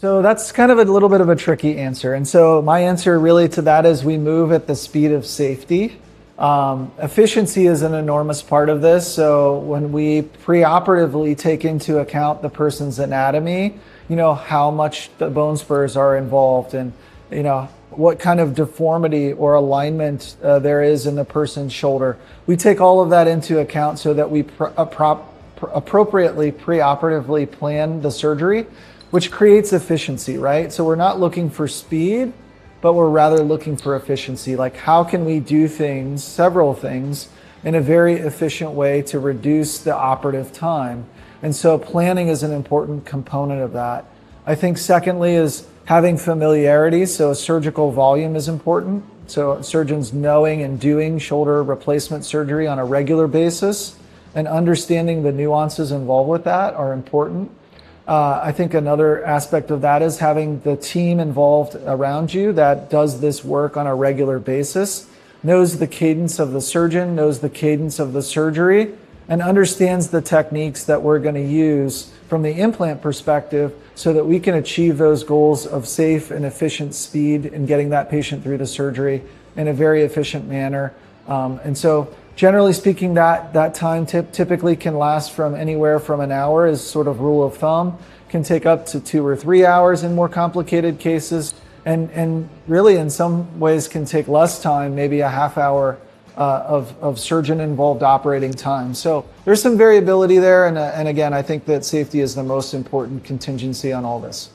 So that's kind of a little bit of a tricky answer. And so my answer really to that is we move at the speed of safety. Efficiency is an enormous part of this. So when we preoperatively take into account the person's anatomy, how much the bone spurs are involved and, what kind of deformity or alignment there is in the person's shoulder. We take all of that into account so that we appropriately preoperatively plan the surgery, which creates efficiency, right? So we're not looking for speed, but we're rather looking for efficiency. Like, how can we do things, several things, in a very efficient way to reduce the operative time? And so planning is an important component of that. I think secondly is having familiarity. So surgical volume is important. So surgeons knowing and doing shoulder replacement surgery on a regular basis and understanding the nuances involved with that are important. I think another aspect of that is having the team involved around you that does this work on a regular basis, knows the cadence of the surgeon, knows the cadence of the surgery, and understands the techniques that we're going to use from the implant perspective so that we can achieve those goals of safe and efficient speed in getting that patient through the surgery in a very efficient manner. And so generally speaking, that time typically can last from anywhere from an hour is sort of rule of thumb, can take up to 2 or 3 hours in more complicated cases, and really in some ways can take less time, maybe a half hour of surgeon-involved operating time. So there's some variability there, and again, I think that safety is the most important contingency on all this.